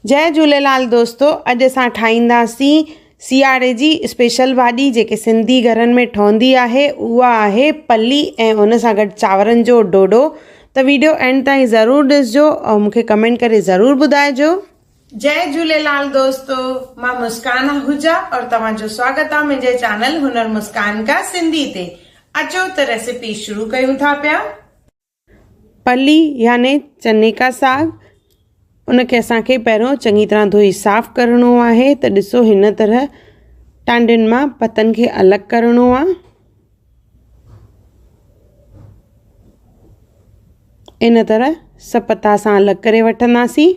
जय झूलेलाल दोस्तों, अॼु असां ठाहींदासीं सियारे जी स्पेशल भाॼी जेके सिंधी घरनि में ठहंदी आहे। उहा आहे पली ऐं उन सां गॾु चांवरनि जो डोडो। त वीडियो एंड ताईं ज़रूरु ॾिसजो ऐं मूंखे कमेंट करे ज़रूरु ॿुधाइजो। जय झूलेलाल दोस्तों, मां मुस्कान आहूजा और तव्हांजो स्वागत आहे मुंहिंजे चैनल हुनर मुस्कान का सिंधी ते। अचो त रेसिपी शुरू कयूं था पिया। पली याने चने का साग, उनखे असांखे पहिरियों चङी तरह धोई साफ़ करणो आहे। त ॾिसो हिन तरह टांडियुनि मां पतनि खे अलॻि करणो आहे। इन तरह सभु पता असां अलॻि करे वठंदासीं।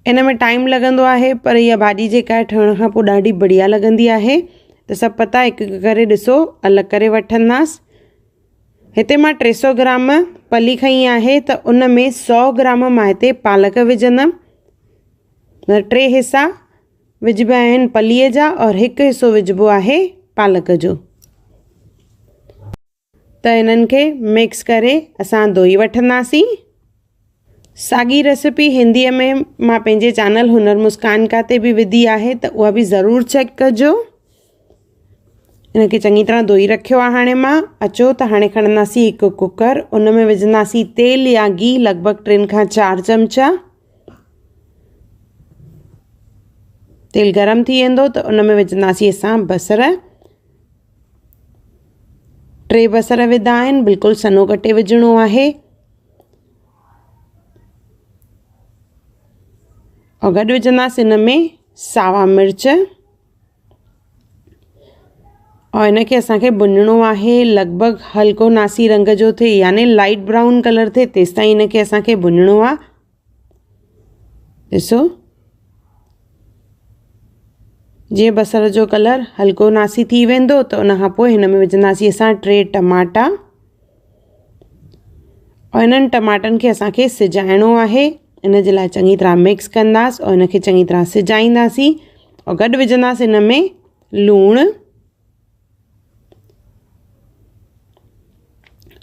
इन में टाइम लॻंदो आहे पर इहा भाॼी जेका आहे ठहण खां पोइ ॾाढी बढ़िया लॻंदी आहे। त सभु पता हिकु हिकु करे ॾिसो अलॻि करे वठंदासीं। हिते मां 300 ग्राम पली खई आहे त उन में 100 ग्राम मां हिते पालक विझंदमि। 3 हिसा विझिबा आहिनि पलीअ जा और हिकु हिसो विझिबो आहे पालक जो। त इन्हनि खे मिक्स करे असां धोई वठंदासीं। साॻी रेसिपी हिंदीअ में मां पंहिंजे चैनल हुनर मुस्कान का ते बि विधी आहे, त उहा बि ज़रूरु चेक कजो। इनखे चङी तरह धोई रखियो आहे। हाणे मां अचो त हाणे खणंदासीं हिकु कुकर, उन में विझंदासीं तेल या घी लॻभॻि 3 खां 4 चमचा। तेल गरम थी वेंदो त उन में विझंदासीं असां बसर। 3 बसर विधा आहिनि, बिल्कुलु सनो कटे विझणो आहे। और गॾु विझंदासीं इन में सावा मिर्च और इनखे असांखे भुञणो आहे लॻभॻि हल्को नासी रंग जो थिए याने लाइट ब्राउन कलर थिए तेसि ताईं इनखे असांखे भुञणो आहे। ॾिसो जीअं बसर जो कलर हल्को नासी थी वेंदो त उन खां पोइ हिन में विझंदासीं असां 3 टमाटा और इन्हनि टमाटनि खे असांखे सिजाइणो आहे। इन जे लाइ चङी तरह मिक्स कंदासीं और इनखे चङी तरह सिजाईंदासीं और गॾु विझंदासीं इन में लूणु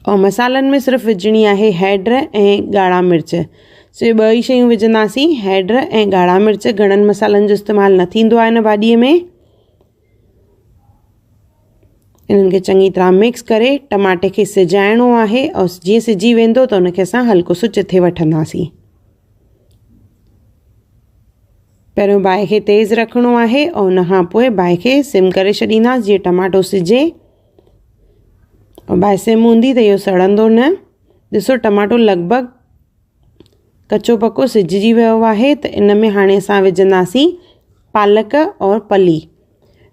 और मसालनि में सिर्फ़ु विझणी आहे हैड ऐं ॻाढ़ा मिर्च। सो इहे 2 ई शयूं विझंदासीं, हैड ऐं ॻाढ़ा मिर्च। घणनि मसालनि जो इस्तेमालु न थींदो आहे हिन भाॼीअ में। इन्हनि खे चङी तरह मिक्स करे टमाटे खे सिजाइणो आहे और जीअं सिजी वेंदो त उनखे असां हल्को सो चिथे वठंदासीं। पहिरियों बाहि खे तेज़ रखिणो आहे और उन खां पोइ बाहि खे सिम करे छॾींदासीं जीअं टमाटो सिजे। और बाहि सिम हूंदी त इहो सड़ंदो न। ॾिसो टमाटो लॻभॻि कचो पको सिजिजी वियो आहे। त इन में हाणे असां विझंदासीं पालक और पली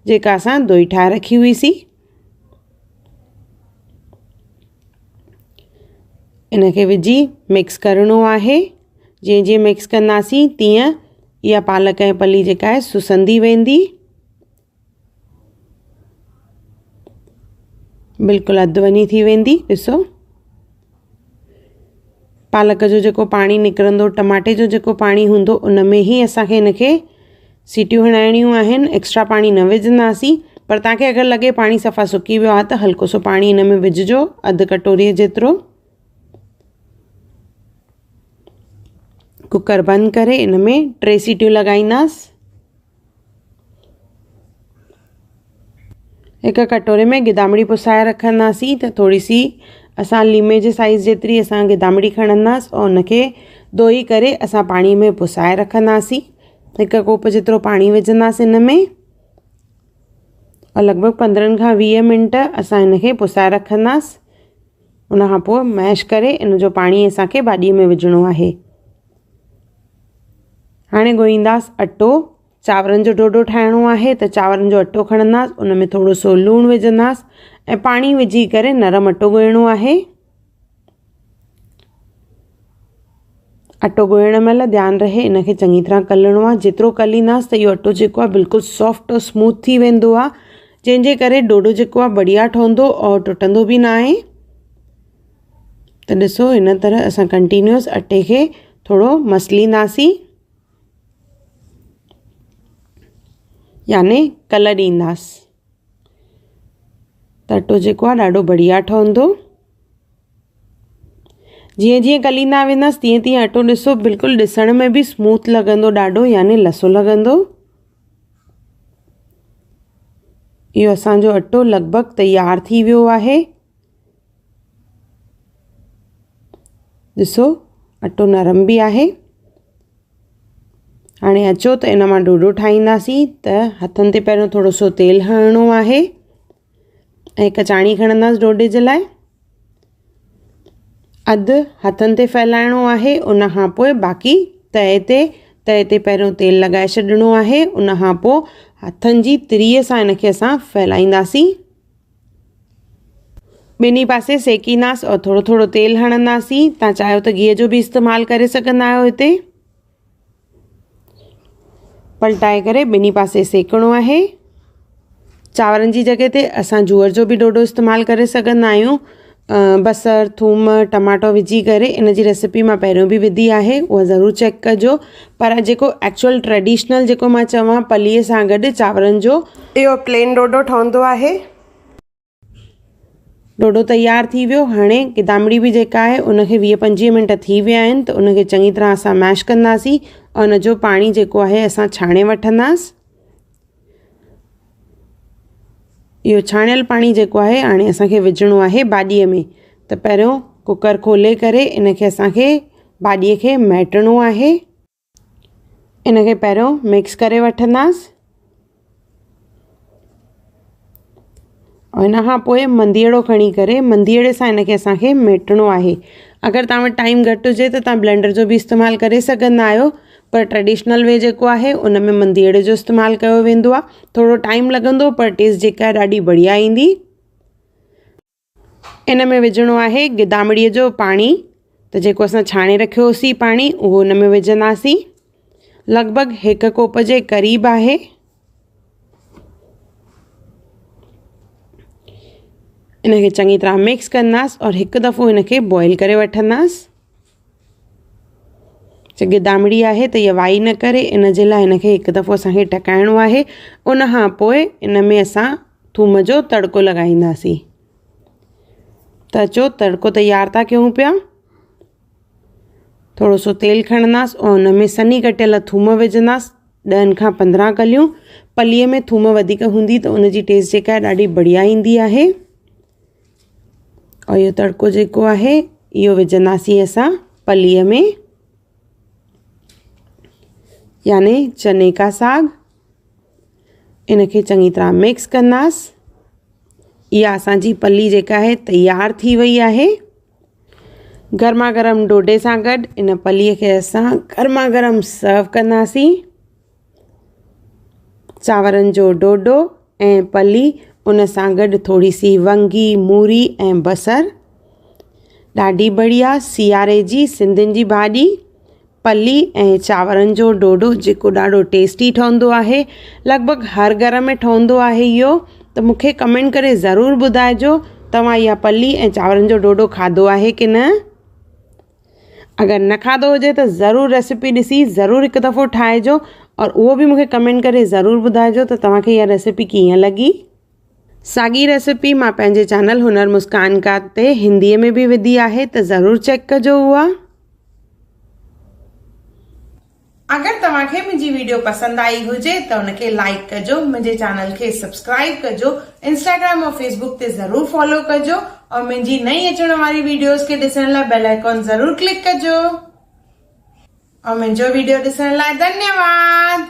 जेका असां धोई ठाहे रखी हुईसीं। इनखे विझी मिक्स करणो आहे। जीअं जीअं मिक्स कंदासीं तीअं इहा पालक ऐं पली जेका आहे सुसंदी वेंदी। बिल्कुलु अधवञी थी वेंदी। ॾिसो पालक जो जेको पाणी निकिरंदो, टमाटे जो जेको पाणी हूंदो, उन में ई असांखे इनखे सीटियूं हणाइणियूं आहिनि। एक्स्ट्रा पाणी न विझंदासीं। पर तव्हांखे अगरि लॻे पाणी सफ़ा सुकी वियो आहे त हल्को सो पाणी इन में विझिजो, अधु कटोरीअ जेतिरो। कुकर बंदि करे इन में 3 सीटियूं लॻाईंदासीं। हिकु कटोरे में गिदामिड़ी पुसाए रखंदासीं। त थोरी सी असां लीमे जे साइज़ जेतिरी असां गिदामिड़ी खणंदासीं और उनखे धोई करे असां पाणी में पुसाए रखंदासीं। हिकु कोप जेतिरो पाणी विझंदासीं इन में और लॻभॻि 15 खां 20 मिंट असां इनखे पुसाए रखंदासीं। उन खां पोइ मैश करे इन जो पाणी असांखे भाॼीअ में विझणो आहे। हाणे ॻोहींदासीं अटो। चांवरनि जो डोडो ठाहिणो आहे त चांवरनि जो अटो खणंदासीं, उन में थोरो सो लूणु विझंदासीं ऐं पाणी विझी करे नरम अटो ॻोहिणो आहे। अटो ॻोहिण महिल ध्यानु रहे इनखे चङी तरह कलणो आहे। जेतिरो कलींदासीं त इहो अटो जेको आहे बिल्कुलु सॉफ्ट और स्मूथ थी वेंदो आहे, जंहिंजे करे डोडो जेको आहे बढ़िया ठहंदो और टुटंदो बि न आहे। त ॾिसो हिन तरह असां कंटिन्यूअस अटे खे थोरो मसलींदासीं याने कलर ॾींदासीं त अटो जेको आहे ॾाढो बढ़िया ठहंदो। जीअं जीअं कलींदा वेंदासीं तीअं तीअं अटो ॾिसो बिल्कुलु ॾिसण में बि स्मूथ लॻंदो ॾाढो, यानी लसो लॻंदो। इहो असांजो अटो लॻभॻि तयार थी वियो आहे। ॾिसो अटो नरम बि आहे। हाणे अचो त इन मां डोडो ठाहींदासीं। त हथनि ते पहिरियों थोरो सो तेल हणिणो आहे ऐं हिकु चाणी खणंदासीं डोडे जे लाइ। अधु हथनि ते फैलाइणो आहे, उन खां पोइ बाक़ी तए ते पहिरियों तेल लॻाए छॾिणो आहे। उन खां पोइ हथनि जी तिरीअ सां इनखे असां फैलाईंदासीं। ॿिन्ही पासे सेकींदासीं और थोरो थोरो तेल हणंदासीं। तव्हां चाहियो त गिह जो बि इस्तेमालु करे सघंदा आहियो। हिते पलटाए करे ॿिन्ही पासे सेकणो आहे। चांवरनि जी जॻह ते असां जूअर जो बि डोडो इस्तेमालु करे सघंदा आहियूं। बसर, थूम, टमाटो विझी करे इन जी रेसिपी मां पहिरियों बि विधी आहे, उहा ज़रूरु चेक कजो। पर जेको एक्चुअल ट्रेडिशनल जेको मां चवां पलीअ सां गॾु चांवरनि जो, इहो प्लेन डोडो ठहंदो आहे। डोडो तयार थी वियो। हाणे गिदामिड़ी बि जेका आहे उनखे 20-25 मिंट थी विया आहिनि, त उनखे चङी तरह असां मैश कंदासीं और उनजो पाणी जेको आहे असां छाणे वठंदासीं। इहो छाणियल पाणी जेको आहे हाणे असांखे विझणो आहे भाॼीअ में। त पहिरियों कुकर खोले करे इनखे असांखे भाॼीअ खे मैटणो आहे। इनखे पहिरियों मिक्स करे वठंदासीं और इन खां पोइ मंधीअड़ो खणी करे मंधीअड़े सां इनखे असांखे मेटणो आहे। अगरि तव्हां वटि टाइम घटि हुजे त तव्हां ब्लेंडर जो बि इस्तेमालु करे सघंदा आहियो, पर ट्रेडिशनल वे जेको आहे उन में मंधीअड़े जो इस्तेमालु कयो वेंदो आहे। थोरो टाइम लॻंदो पर टेस्ट जेका आहे ॾाढी बढ़िया ईंदी। इन में विझणो आहे गिदामिड़ीअ जो पाणी। त जेको असां छाणे रखियोसीं पाणी उहो उन में विझंदासीं। लॻभॻि 1 कोप जे क़रीब आहे। इनखे चङी तरह मिक्स कंदासीं और हिकु दफ़ो इनखे बॉइल करे वठंदासीं। गिदामिड़ी आहे त इहा वाई न करे, इन जे लाइ इनखे हिकु दफ़ो असांखे टकाइणो आहे। उन खां पोइ इन में असां थूम जो तड़को लॻाईंदासीं। त अचो तड़को तयार था कयूं पिया। थोरो सो तेल खणंदासीं और उन में सनी कटियल थूम विझंदासीं, 10 खां 15 कलियूं। पलीअ में थूम वधीक हूंदी त उनजी टेस्ट जेका आहे ॾाढी बढ़िया ईंदी आहे। और इहो तड़को जेको आहे इहो विझंदासीं असां पलीअ में, यानी चने का साग। इनखे चङी तरह मिक्स कंदासीं। इहा असांजी पली जेका आहे तयार थी वई आहे। गर्मा गर्म डोडे सां गॾु इन पलीअ खे असां गर्मा गर्म सर्व कंदासीं। चांवरनि जो डोडो ऐं पली, उन सां गॾु थोरी सी वंगी, मूरी ऐं बसर। ॾाढी बढ़िया सियारे जी सिंधियुनि जी भाॼी पली ऐं चांवरनि जो डोडो, जेको ॾाढो टेस्टी ठहंदो आहे। लॻभॻि हर घर में ठहंदो आहे इहो। त मूंखे कमेंट करे ज़रूरु ॿुधाइजो तव्हां इहा पली ऐं चांवरनि जो डोडो खाधो आहे कि न। अगरि न खाधो हुजे त ज़रूरु रेसिपी ॾिसी ज़रूरु हिकु दफ़ो ठाहिजो और उहो बि मूंखे कमेंट करे ज़रूरु ॿुधाइजो त तव्हांखे इहा रेसिपी कीअं लॻी। साॻी रेसिपी मां पंहिंजे चैनल हुनर मुस्कान का ते हिंदीअ में बि विधी आहे, त ज़रूरु चेक कजो उहा। अगरि तव्हांखे मुंहिंजी वीडियो पसंदि आई हुजे त उनखे लाइक कजो, मुंहिंजे चैनल खे सब्सक्राइब कजो, इंस्टाग्राम और फेसबुक ते ज़रूरु फॉलो कजो और मुंहिंजी नई अचण वारी वीडियोस खे ॾिसण लाइ बेल आइकॉन ज़रूरु क्लिक कजो। और मुंहिंजो वीडियो ॾिसण लाइ धन्यवाद।